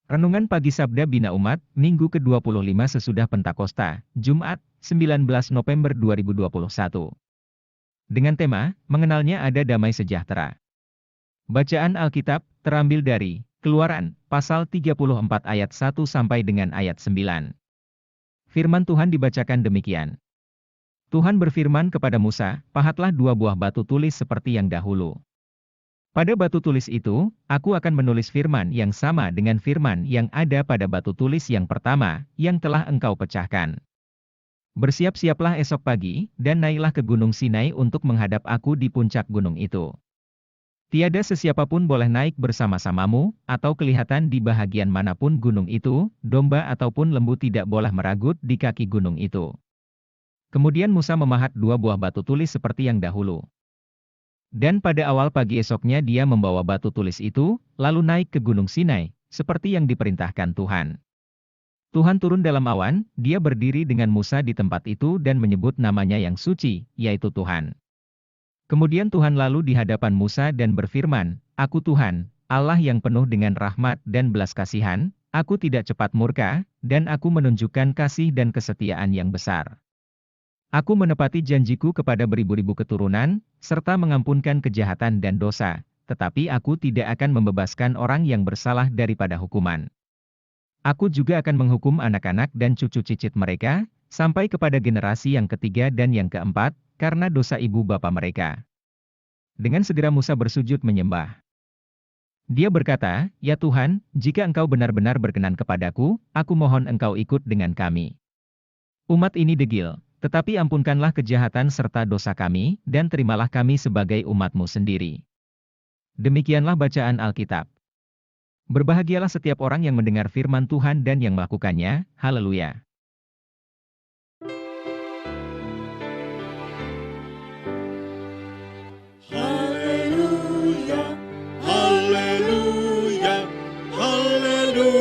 Renungan Pagi Sabda Bina Umat, Minggu ke-25 sesudah Pentakosta, Jumat, 19 November 2021. Dengan tema, Mengenalnya Ada Damai Sejahtera. Bacaan Alkitab, terambil dari Keluaran, pasal 34 ayat 1 sampai dengan ayat 9. Firman Tuhan dibacakan demikian. Tuhan berfirman kepada Musa, pahatlah 2 buah batu tulis seperti yang dahulu. Pada batu tulis itu, aku akan menulis firman yang sama dengan firman yang ada pada batu tulis yang pertama, yang telah engkau pecahkan. Bersiap-siaplah esok pagi, dan naiklah ke Gunung Sinai untuk menghadap aku di puncak gunung itu. Tiada sesiapapun boleh naik bersama-samamu, atau kelihatan di bahagian manapun gunung itu, domba ataupun lembu tidak boleh meragut di kaki gunung itu. Kemudian Musa memahat 2 buah batu tulis seperti yang dahulu. Dan pada awal pagi esoknya dia membawa batu tulis itu, lalu naik ke Gunung Sinai, seperti yang diperintahkan Tuhan. Tuhan turun dalam awan, dia berdiri dengan Musa di tempat itu dan menyebut namanya yang suci, yaitu Tuhan. Kemudian Tuhan lalu di hadapan Musa dan berfirman, Aku Tuhan, Allah yang penuh dengan rahmat dan belas kasihan, aku tidak cepat murka, dan aku menunjukkan kasih dan kesetiaan yang besar. Aku menepati janjiku kepada beribu-ribu keturunan, serta mengampunkan kejahatan dan dosa, tetapi aku tidak akan membebaskan orang yang bersalah daripada hukuman. Aku juga akan menghukum anak-anak dan cucu cicit mereka, sampai kepada generasi yang ketiga dan yang keempat, karena dosa ibu bapa mereka. Dengan segera Musa bersujud menyembah. Dia berkata, Ya Tuhan, jika engkau benar-benar berkenan kepadaku, aku mohon engkau ikut dengan kami. Umat ini degil. Tetapi ampunkanlah kejahatan serta dosa kami, dan terimalah kami sebagai umat-Mu sendiri. Demikianlah bacaan Alkitab. Berbahagialah setiap orang yang mendengar firman Tuhan dan yang melakukannya, haleluya. Haleluya, haleluya, haleluya.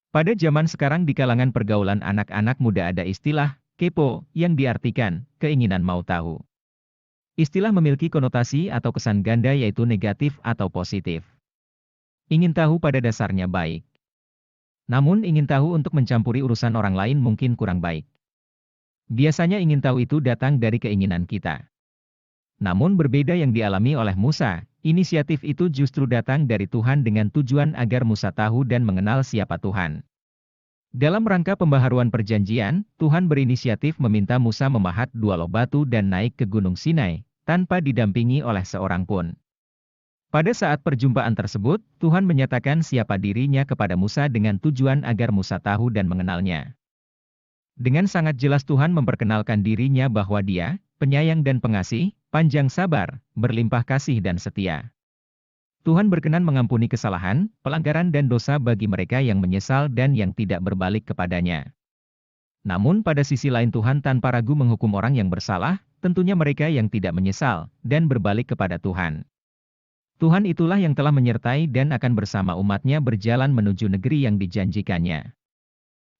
Pada zaman sekarang di kalangan pergaulan anak-anak muda ada istilah, kepo, yang diartikan, keinginan mau tahu. Istilah memiliki konotasi atau kesan ganda yaitu negatif atau positif. Ingin tahu pada dasarnya baik. Namun ingin tahu untuk mencampuri urusan orang lain mungkin kurang baik. Biasanya ingin tahu itu datang dari keinginan kita. Namun berbeda yang dialami oleh Musa, inisiatif itu justru datang dari Tuhan dengan tujuan agar Musa tahu dan mengenal siapa Tuhan. Dalam rangka pembaharuan perjanjian, Tuhan berinisiatif meminta Musa memahat 2 loh batu dan naik ke Gunung Sinai, tanpa didampingi oleh seorang pun. Pada saat perjumpaan tersebut, Tuhan menyatakan siapa dirinya kepada Musa dengan tujuan agar Musa tahu dan mengenalnya. Dengan sangat jelas Tuhan memperkenalkan dirinya bahwa Dia, penyayang dan pengasih, panjang sabar, berlimpah kasih dan setia. Tuhan berkenan mengampuni kesalahan, pelanggaran dan dosa bagi mereka yang menyesal dan yang tidak berbalik kepadanya. Namun pada sisi lain Tuhan tanpa ragu menghukum orang yang bersalah, tentunya mereka yang tidak menyesal, dan berbalik kepada Tuhan. Tuhan itulah yang telah menyertai dan akan bersama umatnya berjalan menuju negeri yang dijanjikannya.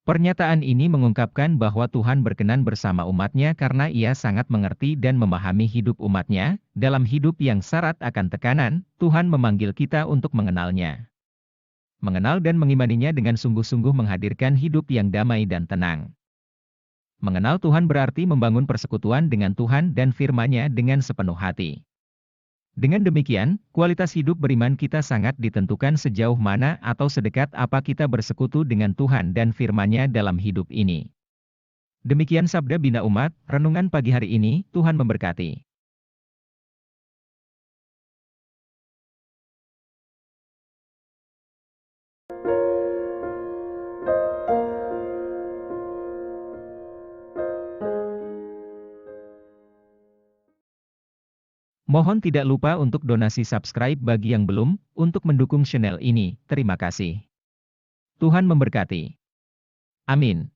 Pernyataan ini mengungkapkan bahwa Tuhan berkenan bersama umatnya karena Ia sangat mengerti dan memahami hidup umatnya. Dalam hidup yang syarat akan tekanan, Tuhan memanggil kita untuk mengenalnya. Mengenal dan mengimaninya dengan sungguh-sungguh menghadirkan hidup yang damai dan tenang. Mengenal Tuhan berarti membangun persekutuan dengan Tuhan dan firman-Nya dengan sepenuh hati. Dengan demikian, kualitas hidup beriman kita sangat ditentukan sejauh mana atau sedekat apa kita bersekutu dengan Tuhan dan firman-Nya dalam hidup ini. Demikian Sabda Bina Umat, renungan pagi hari ini, Tuhan memberkati. Mohon tidak lupa untuk donasi subscribe bagi yang belum, untuk mendukung channel ini. Terima kasih. Tuhan memberkati. Amin.